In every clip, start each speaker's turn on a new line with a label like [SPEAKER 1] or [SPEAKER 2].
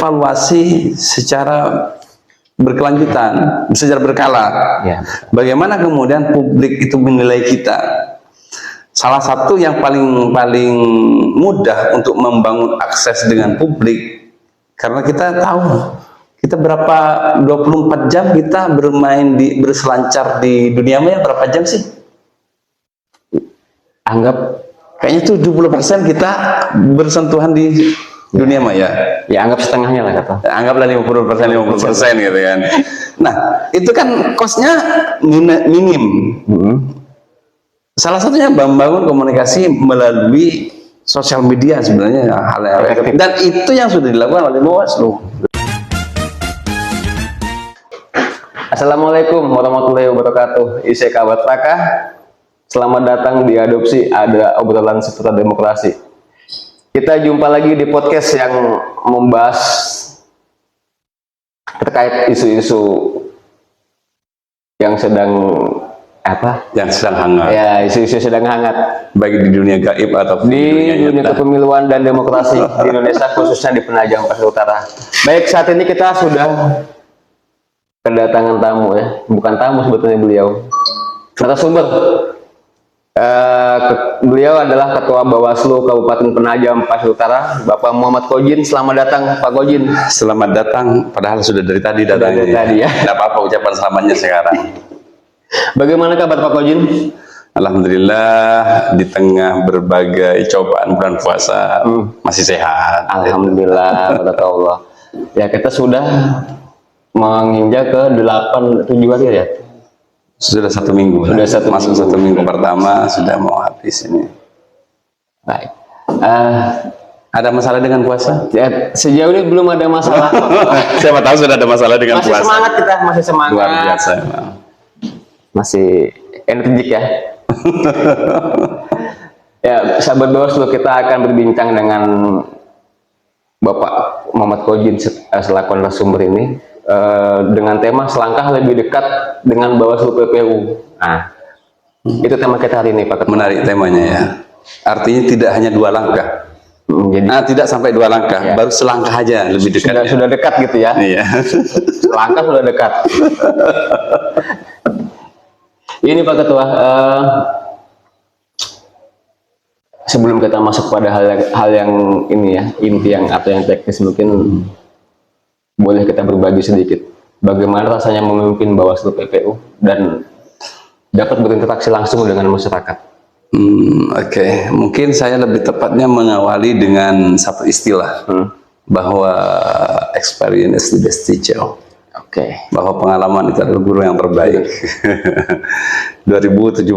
[SPEAKER 1] evaluasi secara berkelanjutan, secara berkala.
[SPEAKER 2] Ya.
[SPEAKER 1] Bagaimana kemudian publik itu menilai kita? Salah satu yang paling mudah untuk membangun akses dengan publik, karena kita tahu kita berapa 24 jam kita berselancar di dunia maya, berapa jam sih?
[SPEAKER 2] Anggap
[SPEAKER 1] Kayaknya 70% kita bersentuhan di dunia maya.
[SPEAKER 2] ya anggap setengahnya lah kata.
[SPEAKER 1] Anggaplah 50% gitu kan. Nah, itu kan cost-nya minim. Salah satunya membangun komunikasi melalui sosial media sebenarnya hal yang efektif. Dan itu yang sudah dilakukan oleh Bawaslu.
[SPEAKER 2] Assalamualaikum warahmatullahi wabarakatuh. Isek Kabat Taka. Selamat datang di Adopsi, ada obrolan seputar demokrasi. Kita jumpa lagi di podcast yang membahas terkait isu-isu yang sedang
[SPEAKER 1] Yang sedang hangat.
[SPEAKER 2] Ya, isu-isu sedang hangat.
[SPEAKER 1] Baik di dunia gaib atau
[SPEAKER 2] Di dunia kepemiluan dan demokrasi di Indonesia, khususnya di Penajam Pasir Utara. Baik, saat ini kita sudah kedatangan tamu ya. Bukan tamu sebetulnya beliau. Narasumber. Beliau adalah Ketua Bawaslu Kabupaten Penajam Pasir Utara, Bapak Muhammad Kojin. Selamat datang, Pak Kojin.
[SPEAKER 1] Selamat datang, padahal sudah dari tadi datangnya.
[SPEAKER 2] Dari tadi ya.
[SPEAKER 1] Tidak apa-apa ucapan selamatnya sekarang.
[SPEAKER 2] Bagaimana kabar Pak Kojin?
[SPEAKER 1] Alhamdulillah, di tengah berbagai cobaan bulan puasa masih sehat.
[SPEAKER 2] Alhamdulillah, Allah. Ya, kita sudah menginjak ke 7 hari ya.
[SPEAKER 1] Sudah 1 minggu.
[SPEAKER 2] Sudah
[SPEAKER 1] masuk 1 minggu pertama sudah mau habis ini.
[SPEAKER 2] Baik.
[SPEAKER 1] Ada masalah dengan puasa?
[SPEAKER 2] Ya, sejauh ini belum ada masalah.
[SPEAKER 1] Siapa tahu sudah ada masalah dengan
[SPEAKER 2] Masih
[SPEAKER 1] puasa.
[SPEAKER 2] semangat kita, masih semangat.
[SPEAKER 1] Luar biasa.
[SPEAKER 2] Masih energik ya. Ya, sahabat Bawaslu, kita akan berbincang dengan Bapak Muhammad Kojin selaku narasumber ini dengan tema selangkah lebih dekat dengan Bawaslu PPU. Nah, itu tema kita hari ini, Pak Ketua.
[SPEAKER 1] Menarik temanya ya. Artinya tidak hanya 2 langkah.
[SPEAKER 2] Jadi
[SPEAKER 1] tidak sampai 2 langkah,
[SPEAKER 2] ya,
[SPEAKER 1] baru selangkah aja lebih dekat.
[SPEAKER 2] sudah dekat gitu ya.
[SPEAKER 1] Iya.
[SPEAKER 2] Selangkah sudah dekat. Ini Pak Ketua, sebelum kita masuk pada hal yang ini ya, inti yang atau yang teknis, mungkin boleh kita berbagi sedikit bagaimana rasanya memimpin Bawaslu PPU dan dapat berinteraksi langsung dengan masyarakat.
[SPEAKER 1] Oke. Mungkin saya lebih tepatnya mengawali dengan satu istilah bahwa experience is the best teacher. Bahwa pengalaman itu adalah guru yang terbaik. 2017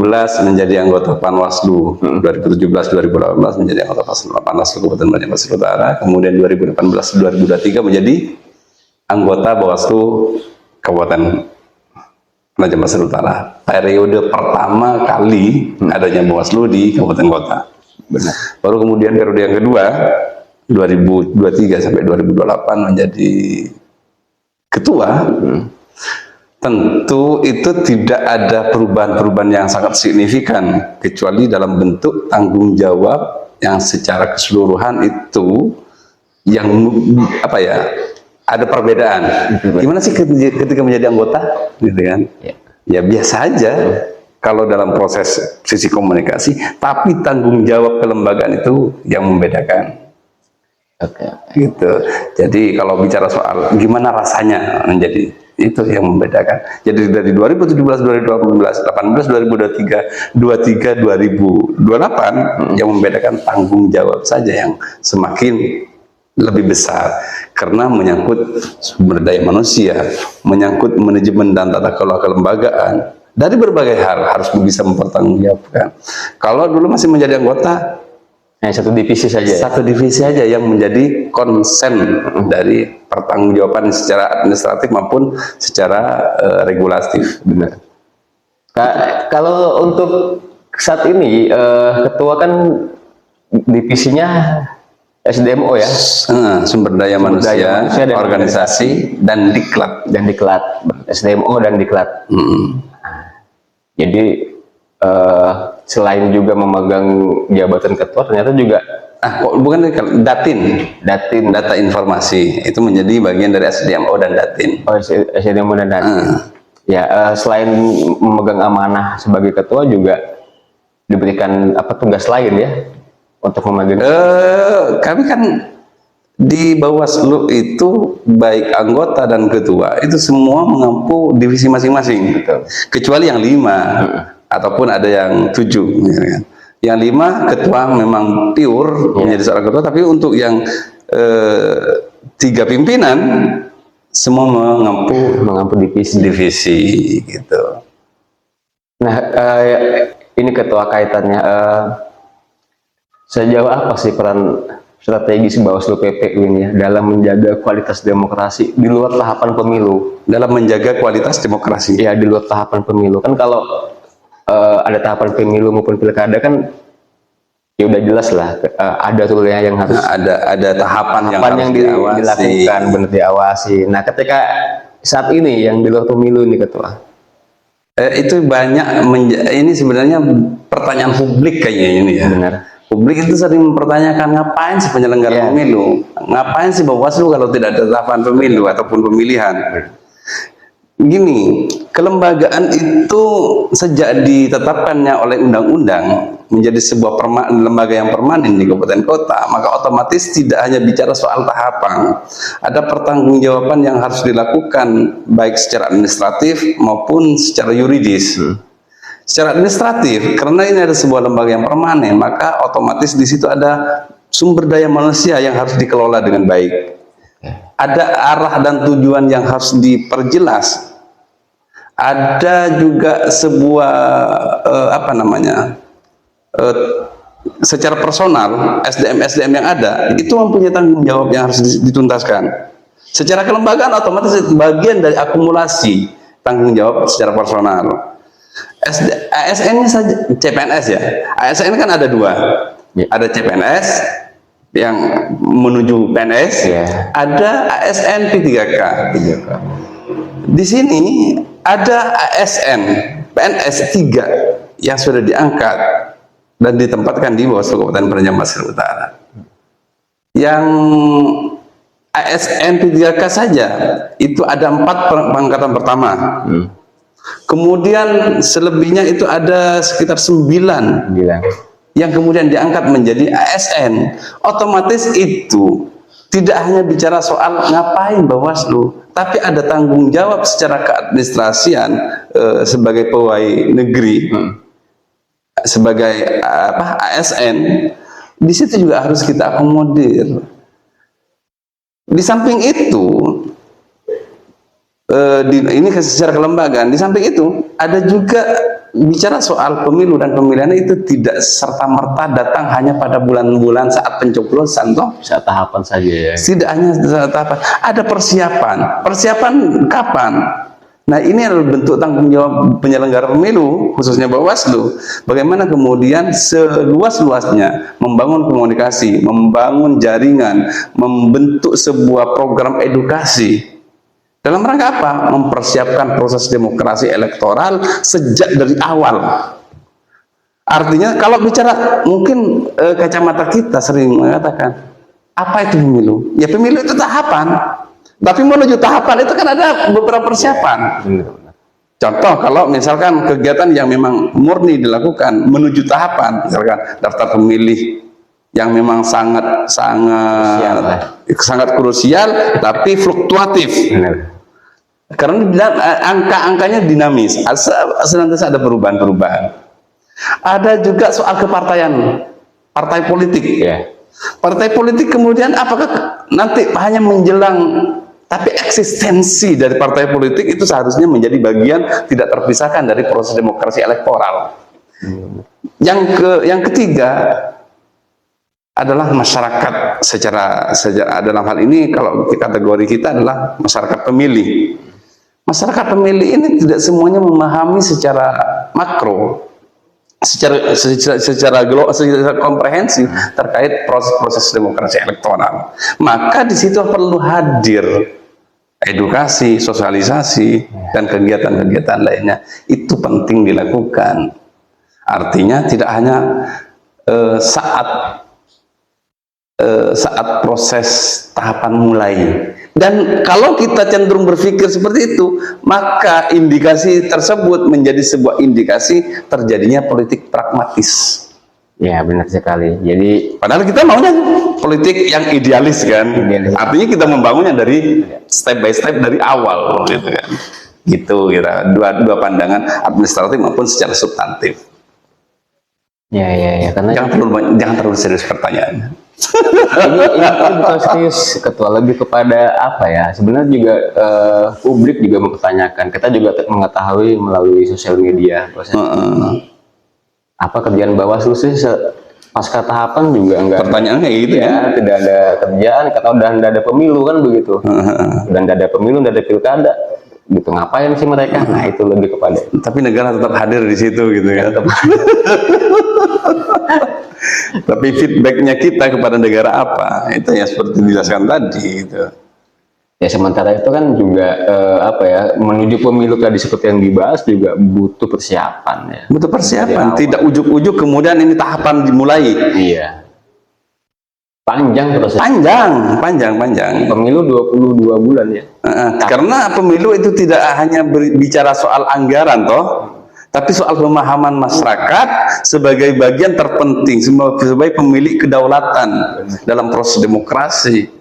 [SPEAKER 1] menjadi anggota Panwaslu, 2017-2018 menjadi anggota Panwaslu Kabupaten Penajam Pasir Utara, kemudian 2018-2023 menjadi anggota Bawaslu Kabupaten Penajam Pasir Utara. Periode pertama kali adanya Bawaslu di kabupaten kota.
[SPEAKER 2] Benar.
[SPEAKER 1] Baru kemudian periode yang kedua 2023 sampai 2028 menjadi ketua. Tentu itu tidak ada perubahan-perubahan yang sangat signifikan kecuali dalam bentuk tanggung jawab yang secara keseluruhan itu yang ada perbedaan. Gimana sih ketika menjadi anggota gitu kan? Ya biasa aja kalau dalam proses sisi komunikasi, tapi tanggung jawab kelembagaan itu yang membedakan. Gitu. Jadi kalau bicara soal gimana rasanya menjadi, itu yang membedakan. Jadi dari 2017, 2018, 18, 2023, 2028 yang membedakan tanggung jawab saja yang semakin lebih besar karena menyangkut sumber daya manusia, menyangkut manajemen dan tata kelola kelembagaan. Dari berbagai hal harus bisa mempertanggungjawabkan. Kalau dulu masih menjadi anggota,
[SPEAKER 2] satu divisi saja.
[SPEAKER 1] Satu divisi aja yang menjadi konsen dari pertanggungjawaban secara administratif maupun secara regulatif.
[SPEAKER 2] Benar. Kalau untuk saat ini ketua kan divisinya SDMO ya,
[SPEAKER 1] sumber daya manusia dan organisasi dan diklat.
[SPEAKER 2] SDMO dan diklat. Jadi selain juga memegang jabatan ketua, ternyata juga
[SPEAKER 1] kok bukan Datin,
[SPEAKER 2] Datin.
[SPEAKER 1] data informasi itu menjadi bagian dari SDMO dan Datin.
[SPEAKER 2] Oh, SDM dan Datin. Ya, selain memegang amanah sebagai ketua juga diberikan apa tugas lain ya untuk memegang.
[SPEAKER 1] Kami kan di Bawaslu itu baik anggota dan ketua itu semua mengampu divisi masing-masing, kecuali yang 5 ataupun ada yang 7. Ya kan? Yang 5 ketua memang pure menjadi seorang ketua, tapi untuk yang 3 pimpinan semua mengampu divisi gitu.
[SPEAKER 2] Nah, ini ketua kaitannya sejauh apa sih peran strategis Bawaslu PPU ini ya dalam menjaga kualitas demokrasi di luar tahapan pemilu?
[SPEAKER 1] Dalam menjaga kualitas demokrasi.
[SPEAKER 2] Ya, di luar tahapan pemilu kan kalau ada tahapan pemilu maupun pilkada kan ya udah jelas lah ada turunnya yang harus
[SPEAKER 1] ada tahapan yang harus
[SPEAKER 2] dilakukan, benar diawasi. Nah, ketika saat ini yang di luar pemilu ini ketua,
[SPEAKER 1] itu banyak ini sebenarnya pertanyaan publik kayaknya ini ya.
[SPEAKER 2] benar.
[SPEAKER 1] Publik itu sering mempertanyakan ngapain sih penyelenggara pemilu, ngapain sih Bawaslu kalau tidak ada tahapan pemilu ataupun pemilihan. Gini, kelembagaan itu sejak ditetapkannya oleh undang-undang menjadi sebuah lembaga yang permanen di kabupaten kota, maka otomatis tidak hanya bicara soal tahapan, ada pertanggungjawaban yang harus dilakukan baik secara administratif maupun secara yuridis. Secara administratif, karena ini ada sebuah lembaga yang permanen, maka otomatis di situ ada sumber daya manusia yang harus dikelola dengan baik. Ada arah dan tujuan yang harus diperjelas. Ada juga sebuah secara personal SDM yang ada itu mempunyai tanggung jawab yang harus dituntaskan. Secara kelembagaan otomatis bagian dari akumulasi tanggung jawab secara personal. ASN-nya saja CPNS ya. ASN kan ada 2. Ada CPNS yang menuju PNS, ada ASN P3K. Di sini ada ASN PNS 3 yang sudah diangkat dan ditempatkan di Bawaslu Kabupaten Penajam Pasir Utara. Yang ASN P3K saja itu ada 4 pengangkatan pertama. Kemudian selebihnya itu ada sekitar 9 yang kemudian diangkat menjadi ASN. Otomatis itu tidak hanya bicara soal ngapain Bawaslu, tapi ada tanggung jawab secara keadministrasian sebagai pegawai negeri, sebagai ASN. Di situ juga harus kita akomodir. Di samping itu, ini secara kelembagaan. Di samping itu ada juga bicara soal pemilu dan pemilihan itu tidak serta-merta datang hanya pada bulan-bulan saat pencoblosan toh.
[SPEAKER 2] Saat tahapan saja ya.
[SPEAKER 1] Tidak hanya saat tahapan, ada persiapan. Persiapan kapan? Nah, ini adalah bentuk tanggung jawab penyelenggara pemilu, khususnya Bawaslu. Bagaimana kemudian seluas-luasnya membangun komunikasi, membangun jaringan, membentuk sebuah program edukasi. Dalam rangka apa? Mempersiapkan proses demokrasi elektoral sejak dari awal. Artinya kalau bicara mungkin kacamata kita sering mengatakan, apa itu pemilu? Ya pemilu itu tahapan. Tapi menuju tahapan itu kan ada beberapa persiapan. Contoh kalau misalkan kegiatan yang memang murni dilakukan menuju tahapan, misalkan daftar pemilih yang memang sangat krusial tapi fluktuatif. Karena angka-angkanya dinamis, senantiasa ada perubahan-perubahan. Ada juga soal kepartaian, partai politik. Partai politik kemudian apakah nanti hanya menjelang, tapi eksistensi dari partai politik itu seharusnya menjadi bagian tidak terpisahkan dari proses demokrasi elektoral. Yang ketiga adalah masyarakat secara dalam hal ini kalau kategori kita adalah masyarakat pemilih. Masyarakat pemilih ini tidak semuanya memahami secara makro, secara komprehensif terkait proses demokrasi elektoral. Maka di situ perlu hadir edukasi, sosialisasi, dan kegiatan-kegiatan lainnya. Itu penting dilakukan. Artinya tidak hanya saat saat proses tahapan mulai. Dan kalau kita cenderung berpikir seperti itu, maka indikasi tersebut menjadi sebuah indikasi terjadinya politik pragmatis.
[SPEAKER 2] Ya, benar sekali. Jadi
[SPEAKER 1] Padahal kita maunya politik yang idealis kan.
[SPEAKER 2] Idealis.
[SPEAKER 1] Artinya kita membangunnya dari step by step dari awal gitu kan. Gitu kira dua pandangan administratif maupun secara substantif.
[SPEAKER 2] ya karena
[SPEAKER 1] Jangan terlalu serius pertanyaannya.
[SPEAKER 2] ini bukan serius ketua, lebih kepada apa ya, sebenarnya juga publik juga mempertanyakan, kita juga mengetahui melalui sosial media apa kerjaan Bawaslu sih pasca tahapan juga enggak,
[SPEAKER 1] Pertanyaannya kayak gitu ya.
[SPEAKER 2] tidak ada kerjaan, kata udah ada pemilu kan begitu, udah ada pemilu, udah ada pilkada gitu, ngapain sih mereka? Nah itu lebih kepada
[SPEAKER 1] Tapi negara tetap hadir di situ gitu kan. Tapi feedbacknya kita kepada negara apa? Itu ya seperti dijelaskan tadi gitu.
[SPEAKER 2] ya. Sementara itu kan juga apa ya, menuju pemilu tadi seperti yang dibahas juga butuh persiapan ya.
[SPEAKER 1] Butuh persiapan,
[SPEAKER 2] Dari
[SPEAKER 1] tidak ujuk-ujuk kemudian ini tahapan dimulai.
[SPEAKER 2] Iya. Panjang proses.
[SPEAKER 1] Panjang.
[SPEAKER 2] Pemilu 22 bulan ya.
[SPEAKER 1] Karena pemilu itu tidak hanya bicara soal anggaran toh, tapi soal pemahaman masyarakat sebagai bagian terpenting, sebagai pemilik kedaulatan dalam proses demokrasi.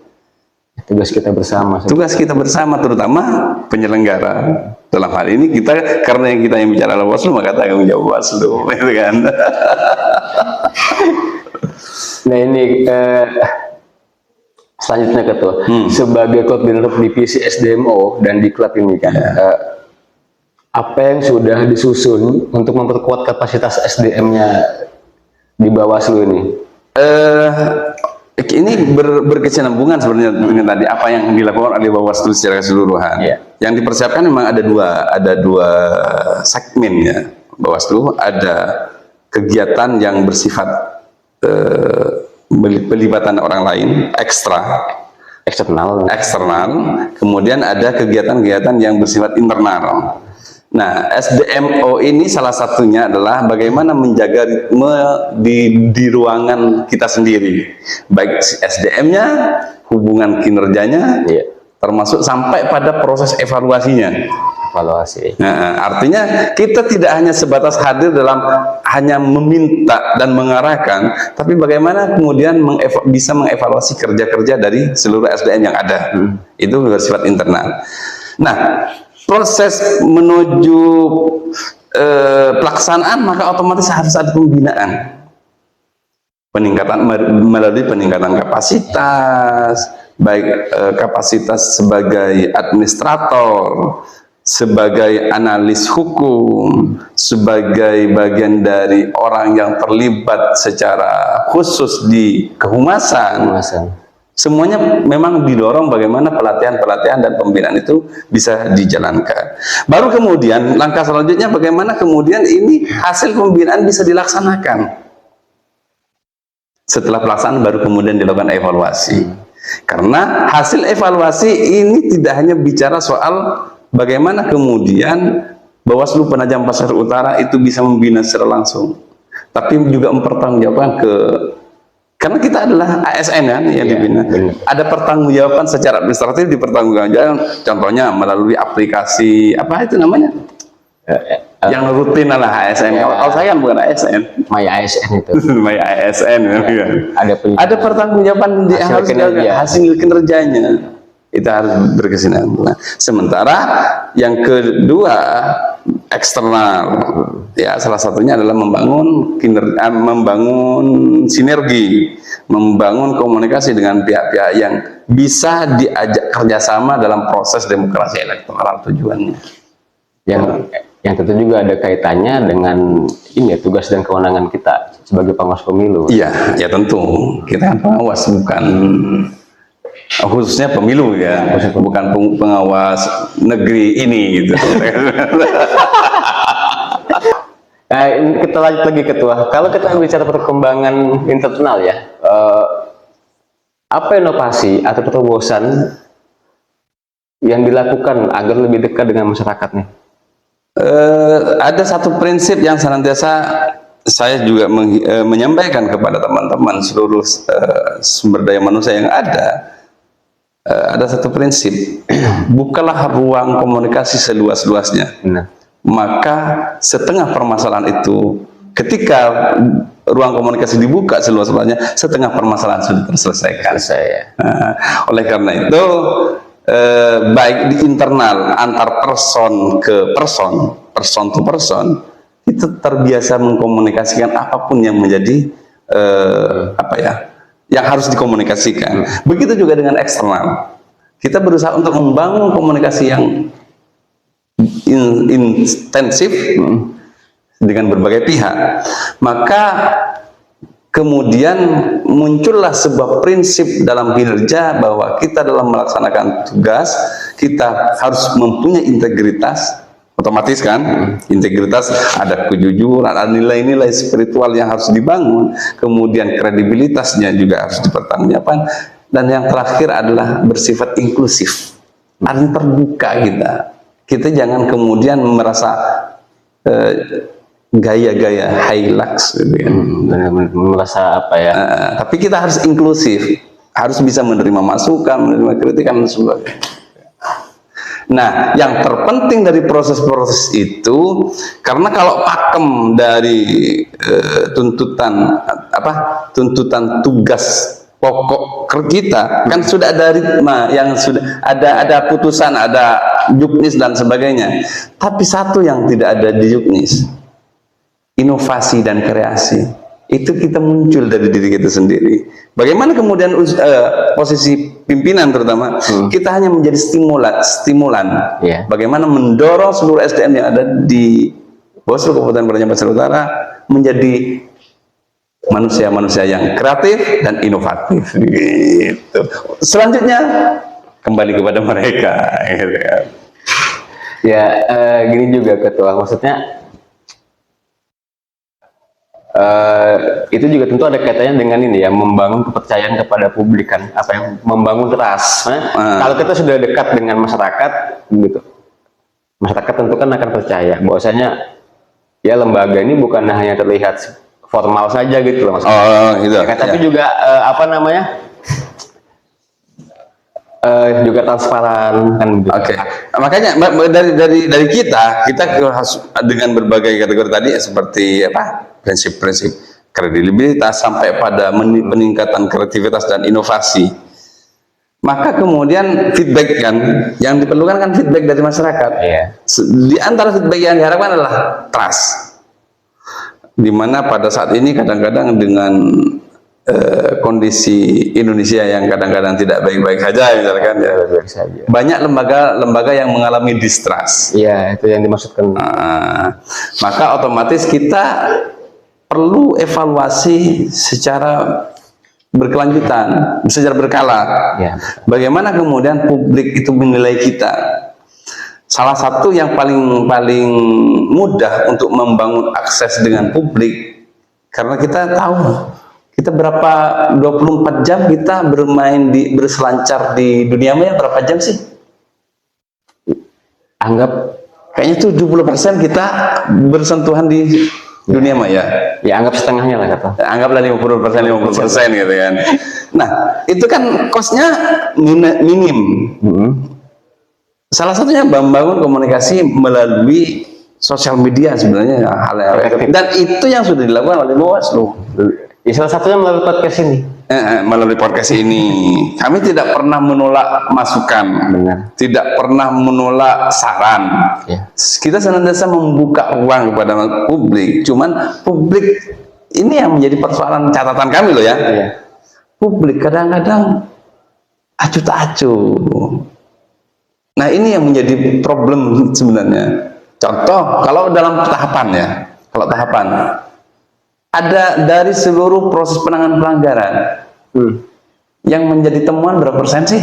[SPEAKER 2] Tugas kita bersama.
[SPEAKER 1] Tugas kita bersama, terutama penyelenggara. Dalam hal ini kita, karena yang bicara Bawaslu, maka tanggung jawab Bawaslu, gitu kan.
[SPEAKER 2] Nah ini selanjutnya ketua, sebagai koordinator divisi SDMO dan Diklat ini kan, apa yang sudah disusun untuk memperkuat kapasitas SDM-nya di Bawaslu ini?
[SPEAKER 1] Ini berkesinambungan sebenarnya dengan tadi apa yang dilakukan oleh Bawaslu secara keseluruhan. Yang dipersiapkan memang ada dua segmen ya. Bawaslu ada kegiatan yang bersifat pelibatan orang lain eksternal, kemudian ada kegiatan-kegiatan yang bersifat internal. Nah, SDMO ini salah satunya adalah bagaimana menjaga ritme di ruangan kita sendiri, baik SDM-nya, hubungan kinerjanya, termasuk sampai pada proses evaluasinya. Nah, artinya kita tidak hanya sebatas hadir dalam hanya meminta dan mengarahkan, tapi bagaimana kemudian bisa mengevaluasi kerja-kerja dari seluruh SDM yang ada. Itu bersifat internal. Nah, proses menuju pelaksanaan maka otomatis harus ada pembinaan, melalui peningkatan kapasitas, baik kapasitas sebagai administrator, sebagai analis hukum, sebagai bagian dari orang yang terlibat secara khusus di kehumasan. Semuanya memang didorong bagaimana pelatihan dan pembinaan itu bisa dijalankan. Baru kemudian langkah selanjutnya bagaimana kemudian ini hasil pembinaan bisa dilaksanakan. Setelah pelaksanaan baru kemudian dilakukan evaluasi. Karena hasil evaluasi ini tidak hanya bicara soal bagaimana kemudian Bawaslu Penajam Pasir Utara itu bisa membina secara langsung, tapi juga mempertanggungjawabkan karena kita adalah ASN kan yang dibina. Ada pertanggungjawaban secara administratif, dipertanggungjawabkan, contohnya melalui aplikasi apa itu namanya? Yang rutin adalah ASN. Kalau saya kan bukan ASN.
[SPEAKER 2] My ASN itu.
[SPEAKER 1] My ASN.
[SPEAKER 2] Ada
[SPEAKER 1] pertanggungjawaban di hasil kinerjanya. Itu harus berkesinambungan. Sementara yang kedua eksternal, ya salah satunya adalah membangun sinergi, membangun komunikasi dengan pihak-pihak yang bisa diajak kerjasama dalam proses demokrasi elektoral tujuannya.
[SPEAKER 2] Yang tentu juga ada kaitannya dengan ini ya, tugas dan kewenangan kita sebagai pengawas pemilu.
[SPEAKER 1] Iya, ya tentu kita kan pengawas, bukan khususnya pemilu ya, bukan pengawas negeri ini gitu.
[SPEAKER 2] Nah, kita lanjut lagi ketua. Kalau kita bicara perkembangan internal ya, apa inovasi atau terobosan yang dilakukan agar lebih dekat dengan masyarakat nih?
[SPEAKER 1] Ada satu prinsip yang senantiasa saya juga menyampaikan kepada teman-teman seluruh sumber daya manusia yang ada satu prinsip, bukalah ruang komunikasi seluas-luasnya.
[SPEAKER 2] Nah,
[SPEAKER 1] Maka setengah permasalahan itu, ketika ruang komunikasi dibuka seluas-luasnya, setengah permasalahan sudah terselesaikan.
[SPEAKER 2] saya.
[SPEAKER 1] Oleh karena itu, baik di internal antar person ke person, person to person, itu terbiasa mengkomunikasikan apapun yang menjadi yang harus dikomunikasikan. Begitu juga dengan eksternal. Kita berusaha untuk membangun komunikasi yang intensif dengan berbagai pihak. Maka kemudian muncullah sebuah prinsip dalam kinerja bahwa kita dalam melaksanakan tugas, kita harus mempunyai integritas. Otomatis kan, integritas, ada kejujuran, ada nilai-nilai spiritual yang harus dibangun, kemudian kredibilitasnya juga harus dipertanggungjawabkan, dan yang terakhir adalah bersifat inklusif, artinya terbuka kita jangan kemudian merasa gaya-gaya hilux gitu ya.
[SPEAKER 2] Merasa apa ya?
[SPEAKER 1] Tapi kita harus inklusif, harus bisa menerima masukan, menerima kritikan dan sebagainya. Nah, yang terpenting dari proses-proses itu, karena kalau pakem dari tuntutan tugas pokok kita kan sudah ada ritma yang sudah ada putusan, ada juknis dan sebagainya. Tapi satu yang tidak ada di juknis, inovasi dan kreasi. Itu kita muncul dari diri kita sendiri. Bagaimana kemudian posisi pimpinan terutama, kita hanya menjadi stimulan.
[SPEAKER 2] Yeah.
[SPEAKER 1] Bagaimana mendorong seluruh SDM yang ada di Bawaslu Kabupaten Penajam Pasir Utara menjadi manusia-manusia yang kreatif dan inovatif. Gitu. Selanjutnya kembali kepada mereka. Gitu.
[SPEAKER 2] Ya, gini juga Ketua, maksudnya itu juga tentu ada kaitannya dengan ini ya, membangun kepercayaan kepada publik kan, apa yang membangun trust. Kalau kita sudah dekat dengan masyarakat gitu, masyarakat tentu kan akan percaya bahwasanya ya lembaga ini bukan hanya terlihat formal saja gitu loh maksudnya.
[SPEAKER 1] Gitu.
[SPEAKER 2] Ya, tapi juga juga transparan kan gitu.
[SPEAKER 1] Oke. Makanya dari kita harus dengan berbagai kategori tadi seperti prinsip-prinsip kredibilitas sampai pada peningkatan kreativitas dan inovasi. Maka kemudian feedback kan, yang diperlukan kan feedback dari masyarakat.
[SPEAKER 2] Iya.
[SPEAKER 1] Di antara feedback yang diharapkan adalah trust. Dimana pada saat ini kadang-kadang dengan kondisi Indonesia yang kadang-kadang tidak baik-baik saja, misalkan ya, banyak lembaga yang mengalami distrust.
[SPEAKER 2] Iya, itu yang dimaksudkan.
[SPEAKER 1] Maka otomatis kita perlu evaluasi secara berkelanjutan, secara berkala.
[SPEAKER 2] Ya.
[SPEAKER 1] Bagaimana kemudian publik itu menilai kita? Salah satu yang paling mudah untuk membangun akses dengan publik, karena kita tahu kita berapa 24 jam kita berselancar di dunia maya, berapa jam sih?
[SPEAKER 2] Anggap
[SPEAKER 1] kayaknya 70% kita bersentuhan di dunia maya.
[SPEAKER 2] ya anggap setengahnya lah kata.
[SPEAKER 1] Anggaplah 50% gitu kan. Nah, itu kan cost-nya minim. Salah satunya membangun komunikasi melalui sosial media sebenarnya hal yang efektif. Dan itu yang sudah dilakukan oleh Bawaslu.
[SPEAKER 2] Ya, salah satunya melalui podcast ini.
[SPEAKER 1] Melalui podcast ini, kami tidak pernah menolak masukan, tidak pernah menolak saran.
[SPEAKER 2] Ya.
[SPEAKER 1] Kita senantiasa membuka ruang kepada publik. Cuman publik ini yang menjadi persoalan catatan kami loh ya.
[SPEAKER 2] Ya.
[SPEAKER 1] Publik kadang-kadang acuh tak acuh. Nah, ini yang menjadi problem sebenarnya. Contoh, kalau dalam tahapan ya, ada dari seluruh proses penanganan pelanggaran, yang menjadi temuan berapa persen sih?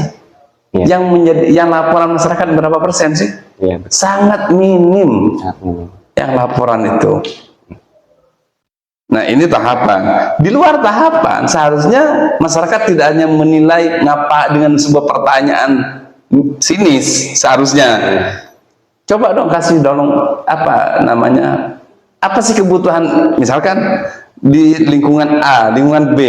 [SPEAKER 2] Ya.
[SPEAKER 1] Yang laporan masyarakat berapa persen sih?
[SPEAKER 2] Ya,
[SPEAKER 1] sangat minim yang laporan itu. Nah, ini tahapan. Di luar tahapan, seharusnya masyarakat tidak hanya menilai ngapa dengan sebuah pertanyaan sinis, seharusnya. Coba dong kasih apa namanya apa sih kebutuhan, misalkan di lingkungan A, lingkungan B,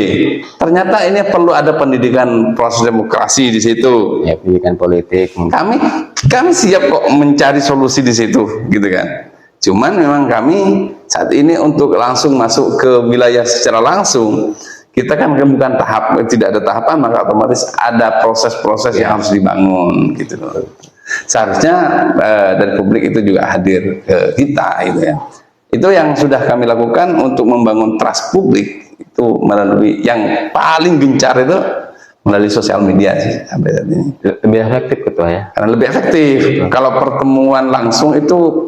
[SPEAKER 1] ternyata ini perlu ada pendidikan proses demokrasi di situ.
[SPEAKER 2] Ya, pendidikan politik.
[SPEAKER 1] Kami siap kok mencari solusi di situ, gitu kan. Cuman memang kami saat ini untuk langsung masuk ke wilayah secara langsung, kita kan bukan tidak ada tahapan, maka otomatis ada proses-proses yang harus dibangun, gitu loh. Seharusnya dari publik itu juga hadir ke kita, gitu ya. Itu yang sudah kami lakukan untuk membangun trust publik itu melalui yang paling gencar itu melalui sosial media sih sampai saat ini.
[SPEAKER 2] Lebih efektif ketua ya.
[SPEAKER 1] Karena lebih efektif. Kalau pertemuan langsung itu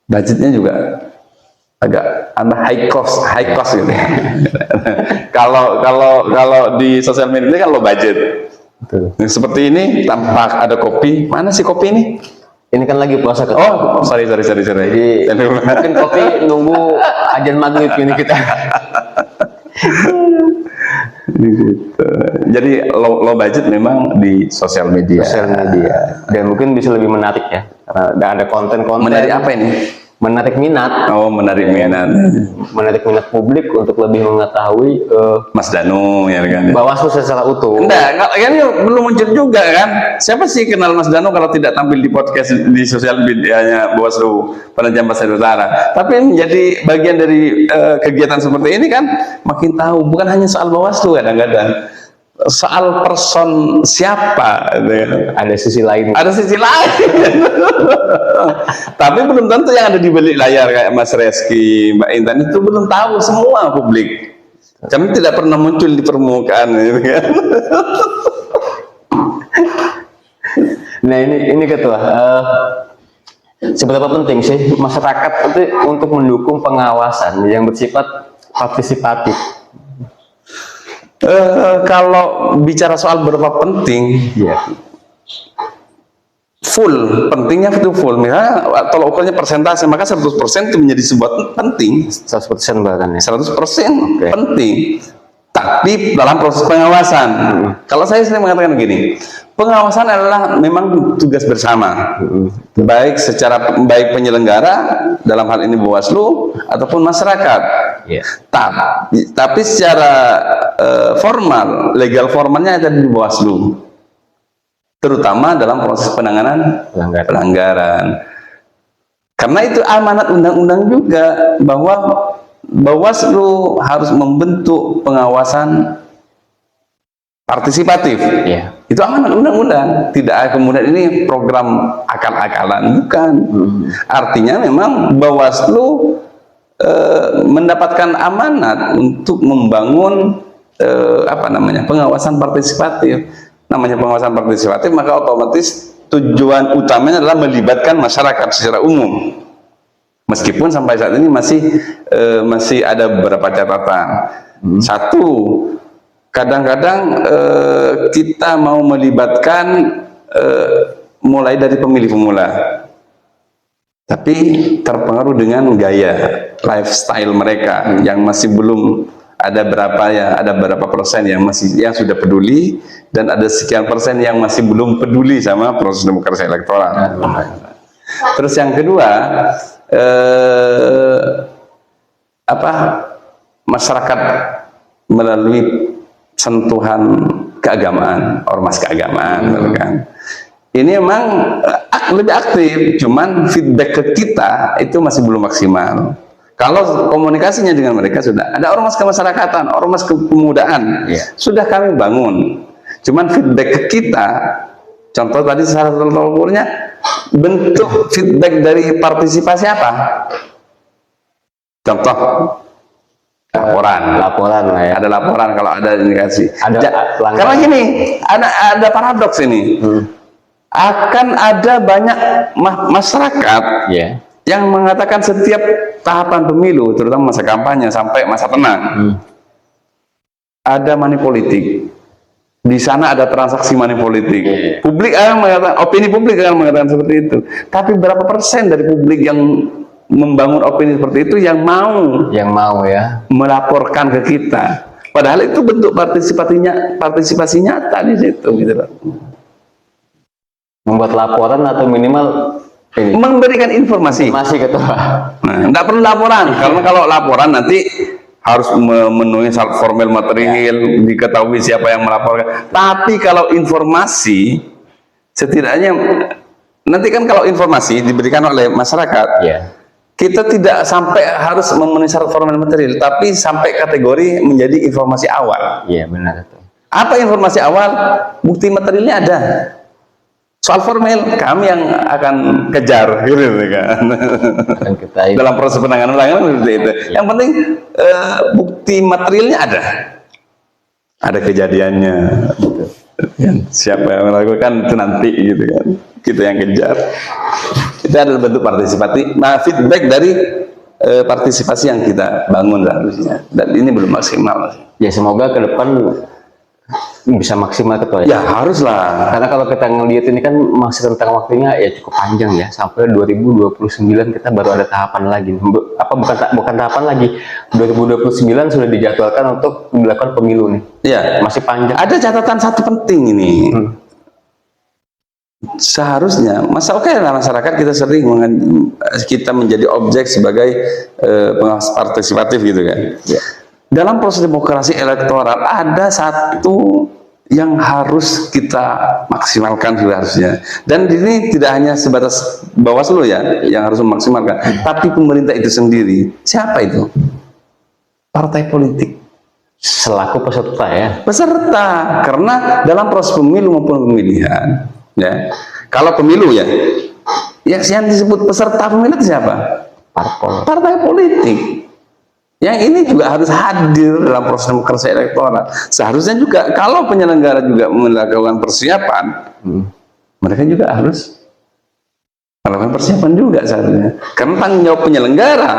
[SPEAKER 1] budgetnya juga agak high cost gitu ya. kalau di sosial media kan low budget.
[SPEAKER 2] Betul.
[SPEAKER 1] Seperti ini tanpa ada kopi. Mana sih kopi ini?
[SPEAKER 2] Ini kan lagi puasa
[SPEAKER 1] Oh, sorry.
[SPEAKER 2] Jadi mungkin kopi nunggu ajan maghrib ini kita.
[SPEAKER 1] Gitu. Jadi low budget memang di sosial media.
[SPEAKER 2] Dan mungkin bisa lebih menarik ya. Karena ada konten-konten.
[SPEAKER 1] Menarik apa ini?
[SPEAKER 2] Menarik minat.
[SPEAKER 1] Oh, menarik minat.
[SPEAKER 2] Menarik minat publik untuk lebih mengetahui
[SPEAKER 1] Mas Danu ya kan.
[SPEAKER 2] Bawaslu secara utuh.
[SPEAKER 1] Enggak, kan belum muncul juga kan. Siapa sih kenal Mas Danu kalau tidak tampil di podcast di sosial medianya Bawaslu Penajam Pasir Utara. Tapi menjadi bagian dari kegiatan seperti ini kan makin tahu bukan hanya soal Bawaslu kadang-kadang. Soal person siapa gitu ya.
[SPEAKER 2] Ada sisi lain.
[SPEAKER 1] Ada sisi lain. Tapi belum tentu yang ada di balik layar kayak Mas Reski, Mbak Intan itu belum tahu semua publik. Kami tidak pernah muncul di permukaan gitu kan.
[SPEAKER 2] Nah ini ketua, seberapa penting sih masyarakat itu untuk mendukung pengawasan yang bersifat partisipatif?
[SPEAKER 1] Kalau bicara soal berapa penting,
[SPEAKER 2] Ya.
[SPEAKER 1] full, pentingnya itu full. Misalnya kalau ukurnya persentase, maka 100% itu menjadi sebuah penting.
[SPEAKER 2] 100% bahkan ya.
[SPEAKER 1] 100%
[SPEAKER 2] Oke.
[SPEAKER 1] penting. Tapi dalam proses pengawasan, kalau saya sering mengatakan begini, pengawasan adalah memang tugas bersama, baik penyelenggara dalam hal ini Bawaslu ataupun masyarakat.
[SPEAKER 2] Ya.
[SPEAKER 1] Tapi secara formal, legal formalnya ada di Bawaslu, terutama dalam proses penanganan pelanggaran. Karena itu amanat undang-undang juga bahwa Bawaslu harus membentuk pengawasan partisipatif.
[SPEAKER 2] Ya.
[SPEAKER 1] Itu amanat undang-undang. Tidak kemudian ini program akal-akalan, bukan. Artinya memang Bawaslu mendapatkan amanat untuk membangun pengawasan partisipatif. Namanya pengawasan partisipatif, maka otomatis tujuan utamanya adalah melibatkan masyarakat secara umum. Meskipun sampai saat ini masih ada beberapa catatan. Satu, kadang-kadang kita mau melibatkan mulai dari pemilih pemula, tapi terpengaruh dengan gaya lifestyle mereka yang masih belum ada berapa persen yang sudah peduli, dan ada sekian persen yang masih belum peduli sama proses demokrasi elektoral. Terus yang kedua, masyarakat melalui sentuhan keagamaan, ormas keagamaan, kan? Ini memang lebih aktif, cuman feedback ke kita itu masih belum maksimal. Kalau komunikasinya dengan mereka sudah ada ormas kemasyarakatan, ormas kepemudaan, sudah kami bangun. Cuman feedback ke kita, contoh tadi salah satu ukurnya bentuk feedback dari partisipasi apa? Contoh laporan lah ya. Ada laporan kalau ada indikasi. Karena gini, ada paradoks ini. Akan ada banyak masyarakat yang mengatakan setiap tahapan pemilu, terutama masa kampanye sampai masa tenang, ada money politik. Di sana ada transaksi money politik. Publik akan mengatakan, opini publik akan mengatakan seperti itu. Tapi berapa persen dari publik yang membangun opini seperti itu yang mau ya melaporkan ke kita? Padahal itu bentuk partisipasi nyata di situ, gitu loh.
[SPEAKER 2] Membuat laporan atau minimal
[SPEAKER 1] memberikan informasi.
[SPEAKER 2] Masih ketua.
[SPEAKER 1] Nah, nggak perlu laporan, karena kalau laporan nanti harus memenuhi syarat formal material, diketahui siapa yang melaporkan. Tapi kalau informasi, setidaknya nanti kan kalau informasi diberikan oleh masyarakat, kita tidak sampai harus memenuhi syarat formal material, tapi sampai kategori menjadi informasi awal.
[SPEAKER 2] Iya, benar itu.
[SPEAKER 1] Apa informasi awal? Bukti materialnya ada. Soal formal kami yang akan kejar, gitu kan. Dalam proses penanganan seperti itu. Yang penting bukti materialnya ada kejadiannya. Gitu. Siapa yang melakukan itu nanti, gitu kan. Kita yang kejar. Itu adalah bentuk partisipasi. Nah, feedback dari partisipasi yang kita bangun harusnya. Dan ini belum maksimal.
[SPEAKER 2] Ya, semoga ke depan bisa maksimal ketua.
[SPEAKER 1] Ya haruslah,
[SPEAKER 2] karena kalau kita ngelihat ini kan masih tentang waktunya ya cukup panjang ya, sampai 2029 kita baru ada tahapan lagi. Bukan tahapan lagi, 2029 sudah dijadwalkan untuk dilakukan pemilu nih.
[SPEAKER 1] Iya,
[SPEAKER 2] masih panjang.
[SPEAKER 1] Ada catatan satu penting ini. Seharusnya masyarakat kita sering kita menjadi objek sebagai pengawas partisipatif, gitu kan. Dalam proses demokrasi elektoral ada satu yang harus kita maksimalkan harusnya, dan ini tidak hanya sebatas Bawaslu ya yang harus memaksimalkan, tapi pemerintah itu sendiri. Siapa itu? Partai politik
[SPEAKER 2] selaku peserta ya.
[SPEAKER 1] Peserta, karena dalam proses pemilu maupun pemilihan ya, kalau pemilu ya yang disebut peserta pemilu itu siapa? Partai politik. Yang ini juga harus hadir dalam proses demokrasi elektoral. Seharusnya juga kalau penyelenggara juga melakukan persiapan, mereka juga harus melakukan persiapan juga seharusnya. Karena tanggung jawab penyelenggara,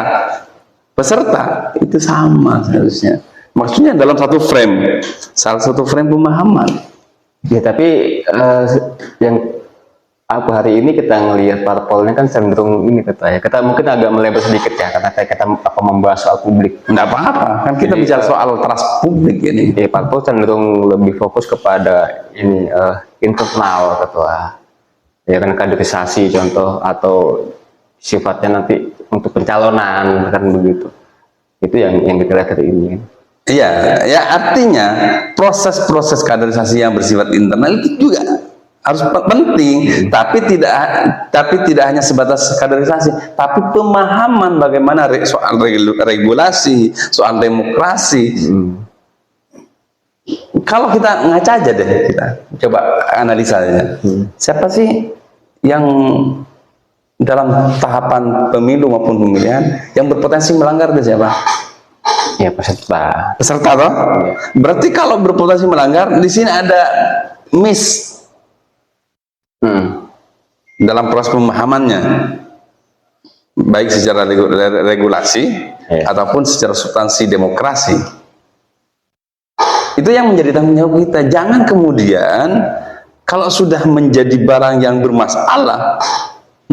[SPEAKER 1] peserta itu sama seharusnya. Maksudnya dalam satu frame, salah satu frame pemahaman.
[SPEAKER 2] Ya, tapi yang hari ini kita ngelihat parpolnya kan cenderung ini kita mungkin agak melebar sedikit ya, karena kita membahas soal publik.
[SPEAKER 1] Nggak apa-apa, kan kita bicara soal trust publik ini.
[SPEAKER 2] Parpol cenderung lebih fokus kepada ini internal ketua, ya kan, kaderisasi contoh, atau sifatnya nanti untuk pencalonan, kan begitu. Itu yang kita lihat hari ini.
[SPEAKER 1] Iya, ya artinya proses-proses kaderisasi yang bersifat internal itu juga harus penting, tapi tidak hanya sebatas kaderisasi, tapi pemahaman bagaimana soal regulasi, soal demokrasi. Kalau kita ngaca aja deh, kita coba analisa aja. Siapa sih yang dalam tahapan pemilu maupun pemilihan yang berpotensi melanggar itu siapa?
[SPEAKER 2] Ya, peserta.
[SPEAKER 1] Peserta toh? Berarti kalau berpotensi melanggar, di sini ada miss dalam proses pemahamannya, baik secara regulasi ataupun secara substansi demokrasi. Itu yang menjadi tanggung jawab kita. Jangan kemudian kalau sudah menjadi barang yang bermasalah,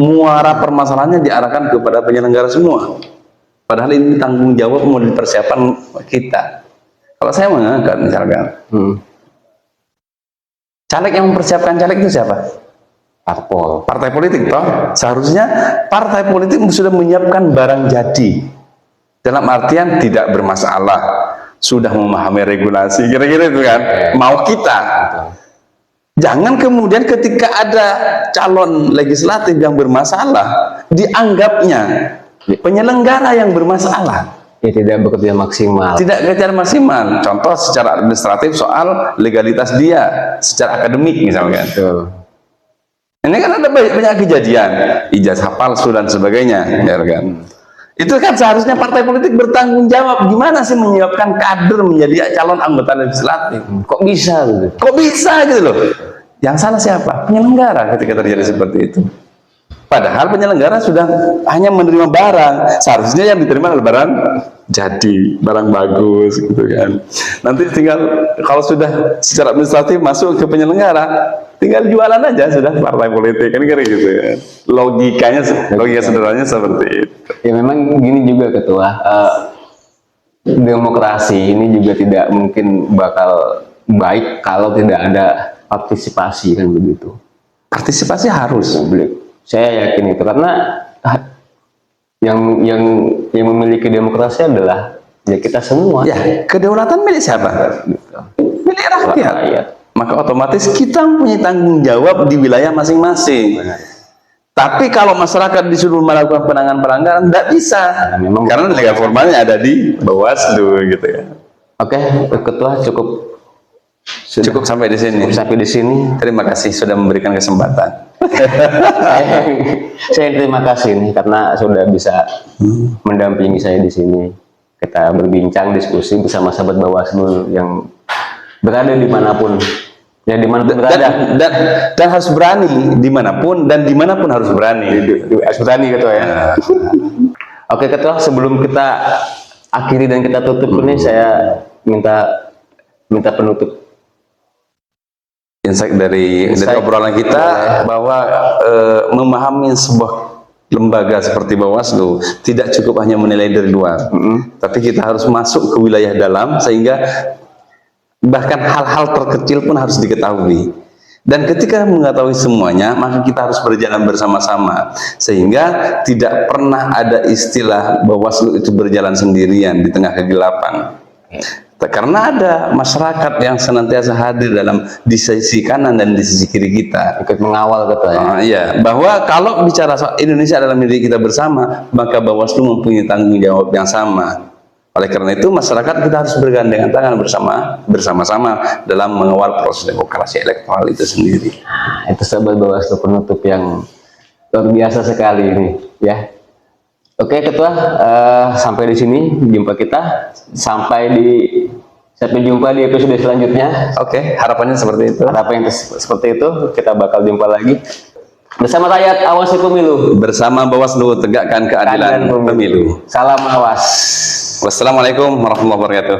[SPEAKER 1] muara permasalahannya diarahkan kepada penyelenggara semua. Padahal ini tanggung jawab mau dipersiapkan kita. Kalau saya mengangkat misalkan, caleg yang mempersiapkan caleg itu siapa? Partai politik toh. Seharusnya partai politik sudah menyiapkan barang jadi, dalam artian tidak bermasalah, sudah memahami regulasi, kira-kira itu kan mau kita. Jangan kemudian ketika ada calon legislatif yang bermasalah, dianggapnya penyelenggara yang bermasalah.
[SPEAKER 2] Ya, tidak bekerja maksimal.
[SPEAKER 1] Tidak bekerja maksimal. Contoh secara administratif soal legalitas dia, secara akademik misalkan. Ini kan ada banyak kejadian, ijazah palsu dan sebagainya, ya kan? Itu kan seharusnya partai politik bertanggung jawab. Gimana sih menyiapkan kader menjadi calon anggota legislatif? Kok bisa gitu? Kok bisa gitu loh? Yang salah siapa? Penyelenggara ketika terjadi seperti itu. Padahal penyelenggara sudah hanya menerima barang. Seharusnya yang diterima adalah barang jadi, barang bagus gitu kan. Nanti tinggal kalau sudah secara administratif masuk ke penyelenggara, tinggal jualan aja sudah partai politik kan, kira gitu kan. Logika sederhananya seperti itu.
[SPEAKER 2] Ya memang gini juga ketua, demokrasi ini juga tidak mungkin bakal baik kalau tidak ada partisipasi, kan begitu.
[SPEAKER 1] Partisipasi harus.
[SPEAKER 2] Saya yakin itu karena yang memiliki demokrasi adalah ya kita semua.
[SPEAKER 1] Ya, kedaulatan milik siapa? Milik rakyat.
[SPEAKER 2] Rakyat.
[SPEAKER 1] Maka otomatis kita punya tanggung jawab di wilayah masing-masing. Tapi kalau masyarakat disuruh melakukan penanganan pelanggaran, tidak bisa.
[SPEAKER 2] Nah, memang
[SPEAKER 1] karena legal formalnya ada di Bawaslu gitu ya.
[SPEAKER 2] Oke, Ketua
[SPEAKER 1] Cukup sampai di sini.
[SPEAKER 2] sampai di sini.
[SPEAKER 1] Terima kasih sudah memberikan kesempatan.
[SPEAKER 2] saya terima kasih nih karena sudah bisa mendampingi saya di sini. Kita berbincang, diskusi bersama sahabat Bawaslu yang berada dimanapun. Ya dimanapun berada.
[SPEAKER 1] Dan harus berani dimanapun dan dimanapun harus berani.
[SPEAKER 2] Harus berani Ketua ya. Oke Ketua, sebelum kita akhiri dan kita tutup ini saya minta penutup.
[SPEAKER 1] Insight dari obrolan kita bahwa memahami sebuah lembaga seperti Bawaslu tidak cukup hanya menilai dari luar, tapi kita harus masuk ke wilayah dalam sehingga bahkan hal-hal terkecil pun harus diketahui. Dan ketika mengetahui semuanya, maka kita harus berjalan bersama-sama sehingga tidak pernah ada istilah Bawaslu itu berjalan sendirian di tengah kegelapan. Karena ada masyarakat yang senantiasa hadir di sisi kanan dan di sisi kiri kita,
[SPEAKER 2] Ikut mengawal Ketua ya.
[SPEAKER 1] Iya, bahwa kalau bicara soal Indonesia adalah milik kita bersama, maka Bawaslu mempunyai tanggung jawab yang sama. Oleh karena itu masyarakat kita harus bergandengan tangan bersama-sama dalam mengawal proses demokrasi elektoral itu sendiri.
[SPEAKER 2] Itu sahabat Bawaslu penutup yang luar biasa sekali ini ya. Oke Ketua, sampai di sini jumpa kita. Sampai jumpa di episode selanjutnya.
[SPEAKER 1] Oke, harapannya seperti itu.
[SPEAKER 2] Harapan yang seperti itu, kita bakal jumpa lagi bersama rakyat awasi pemilu.
[SPEAKER 1] Bersama Bawaslu tegakkan keadilan pemilu.
[SPEAKER 2] Salam awas.
[SPEAKER 1] Wassalamualaikum warahmatullahi wabarakatuh.